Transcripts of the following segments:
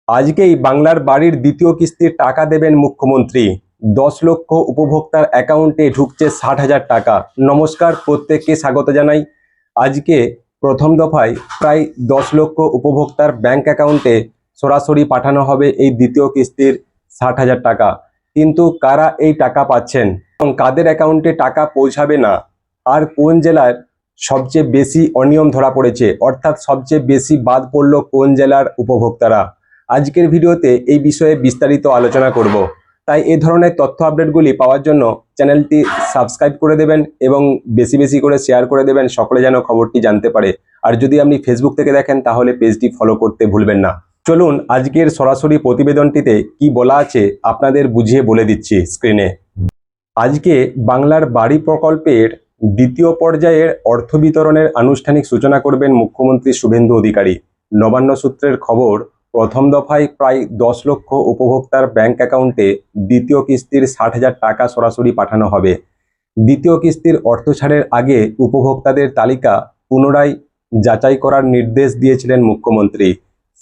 আজকেই বাংলার বাড়ির দ্বিতীয় কিস্তির টাকা দেবেন মুখ্যমন্ত্রী। 10 লক্ষ উপভোক্তার অ্যাকাউন্টে ঢুকছে 60,000 টাকা। নমস্কার, প্রত্যেককে স্বাগত জানাই। আজকে প্রথম দফায় প্রায় 10 লক্ষ উপভোক্তার ব্যাংক অ্যাকাউন্টে সরাসরি পাঠানো হবে এই দ্বিতীয় কিস্তির 60,000 টাকা। কিন্তু কারা এই টাকা পাচ্ছেন এবং কাদের অ্যাকাউন্টে টাকা পৌঁছাবে না, আর কোন জেলার সবচেয়ে বেশি অনিয়ম ধরা পড়েছে, অর্থাৎ সবচেয়ে বেশি বাদ পড়ল কোন জেলার উপভোক্তারা, আজকের ভিডিওতে এই বিষয়ে বিস্তারিত আলোচনা করব। তাই এই ধরনের তথ্য আপডেটগুলি পাওয়ার জন্য চ্যানেলটি সাবস্ক্রাইব করে দেবেন এবং বেশি বেশি করে শেয়ার করে দেবেন, সকলে যেন খবরটি জানতে পারে। আর যদি আপনি ফেসবুক থেকে দেখেন তাহলে পেজটি ফলো করতে ভুলবেন না। চলুন আজকের সরাসরি প্রতিবেদনটিতে কি বলা আছে আপনাদের বুঝিয়ে বলে দিচ্ছি স্ক্রিনে। আজকে বাংলার বাড়ি প্রকল্পের দ্বিতীয় পর্যায়ের অর্থ বিতরণের আনুষ্ঠানিক সূচনা করবেন মুখ্যমন্ত্রী শুভেন্দু অধিকারী। নবান্ন সূত্রের খবর, প্রথম দফায় প্রায় 10 লক্ষ উপভোক্তার ব্যাংক অ্যাকাউন্টে দ্বিতীয় কিস্তির 60,000 টাকা সরাসরি পাঠানো হবে। দ্বিতীয় কিস্তির অর্থ ছাড়ের আগে উপভোক্তাদের তালিকা পুনরায় যাচাই করার নির্দেশ দিয়েছিলেন মুখ্যমন্ত্রী।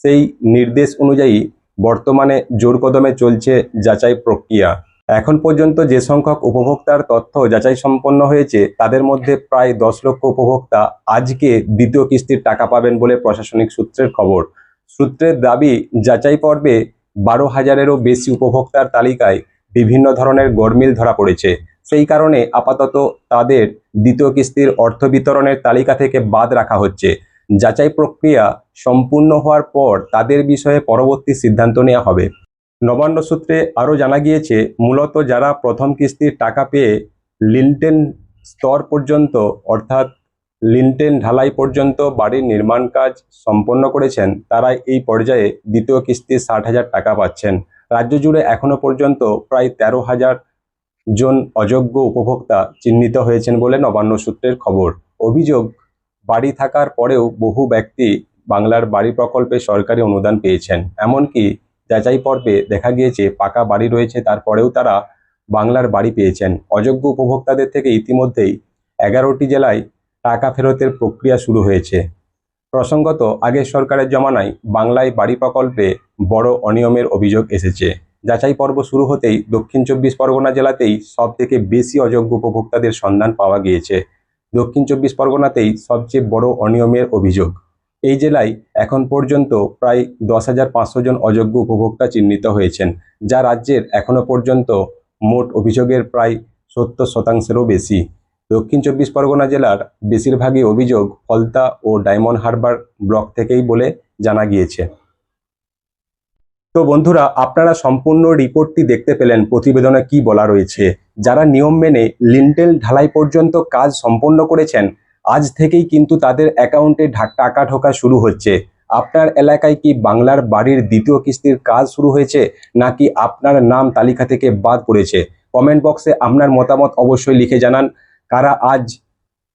সেই নির্দেশ অনুযায়ী বর্তমানে জোর কদমে চলছে যাচাই প্রক্রিয়া। এখন পর্যন্ত যে সংখ্যক উপভোক্তার তথ্য যাচাই সম্পন্ন হয়েছে তাদের মধ্যে প্রায় 10 লক্ষ উপভোক্তা আজকে দ্বিতীয় কিস্তির টাকা পাবেন বলে প্রশাসনিক সূত্রের খবর। সূত্রের দাবি, যাচাই পর্বে 12,000-এরও বেশি উপভোক্তার তালিকায় বিভিন্ন ধরনের গরমিল ধরা পড়েছে। সেই কারণে আপাতত তাদের দ্বিতীয় কিস্তির অর্থ বিতরণের তালিকা থেকে বাদ রাখা হচ্ছে। যাচাই প্রক্রিয়া সম্পূর্ণ হওয়ার পর তাদের বিষয়ে পরবর্তী সিদ্ধান্ত নেওয়া হবে। নবান্ন সূত্রে আরও জানা গিয়েছে, মূলত যারা প্রথম কিস্তির টাকা পেয়ে লিন্টেল স্তর পর্যন্ত অর্থাৎ লিন্টেল ঢালাই পর্যন্ত বাড়ির নির্মাণ কাজ সম্পন্ন করেছেন তারাই এই পর্যায়ে দ্বিতীয় কিস্তির 60,000 টাকা পাচ্ছেন। রাজ্য জুড়ে এখনো পর্যন্ত প্রায় 13,000 জন অযোগ্য উপভোক্তা চিহ্নিত হয়েছেন বলে নবান্ন সূত্রের খবর। অভিযোগ, বাড়ি থাকার পরেও বহু ব্যক্তি বাংলার বাড়ি প্রকল্পে সরকারি অনুদান পেয়েছেন। এমনকি যাচাই পর্বে দেখা গিয়েছে পাকা বাড়ি রয়েছে, তারপরেও তারা বাংলার বাড়ি পেয়েছেন। অযোগ্য উপভোক্তাদের থেকে ইতিমধ্যেই 11টি জেলায় টাকা ফেরতের প্রক্রিয়া শুরু হয়েছে। প্রসঙ্গত, আগের সরকারের জমানায় বাংলায় বাড়ি প্রকল্পে বড় অনিয়মের অভিযোগ এসেছে। যাচাই পর্ব শুরু হতেই দক্ষিণ 24 পরগনা জেলাতেই সব থেকে বেশি অযোগ্য উপভোক্তাদের সন্ধান পাওয়া গিয়েছে। দক্ষিণ 24 পরগনাতেই সবচেয়ে বড় অনিয়মের অভিযোগ। এই জেলায় এখন পর্যন্ত প্রায় 10,500 জন অযোগ্য উপভোক্তা চিহ্নিত হয়েছেন, যা রাজ্যের এখনো পর্যন্ত মোট অভিযোগের প্রায় 70%-এরও বেশি। দক্ষিণ 24 পরগনা জেলার বেশিরভাগই অভিযোগ ফলতা ও ডায়মন্ড হারবার ব্লক থেকেই বলে জানা গিয়েছে। তো বন্ধুরা, আপনারা সম্পূর্ণ রিপোর্টটি দেখতে পেলেন। প্রতিবেদনে কি বলা রয়েছে, যারা নিয়ম মেনে লিন্টেল ঢালাই পর্যন্ত কাজ সম্পন্ন করেছেন আজ থেকেই কিন্তু তাদের অ্যাকাউন্টে টাকা ঢোকা শুরু হচ্ছে। আপনার এলাকায় কি বাংলার বাড়ির দ্বিতীয় কিস্তির কাজ শুরু হয়েছে, নাকি আপনার নাম তালিকা থেকে বাদ পড়েছে? কমেন্ট বক্সে আপনার মতামত অবশ্যই লিখে জানান। কারা আজ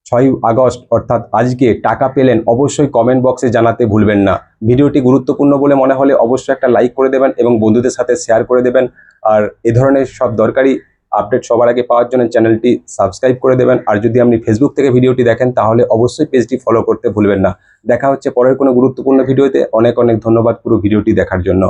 6 আগস্ট অর্থাৎ আজকে টাকা পেলেন অবশ্যই কমেন্ট বক্সে জানাতে ভুলবেন না। ভিডিওটি গুরুত্বপূর্ণ বলে মনে হলে অবশ্যই একটা লাইক করে দেবেন এবং বন্ধুদের সাথে শেয়ার করে দেবেন। আর এ ধরনের সব দরকারি আপডেট সবার আগে পাওয়ার জন্য চ্যানেলটি সাবস্ক্রাইব করে দেবেন। আর যদি আপনি ফেসবুক থেকে ভিডিওটি দেখেন তাহলে অবশ্যই পেজটি ফলো করতে ভুলবেন না। দেখা হচ্ছে পরের কোনো গুরুত্বপূর্ণ ভিডিওতে। অনেক অনেক ধন্যবাদ পুরো ভিডিওটি দেখার জন্য।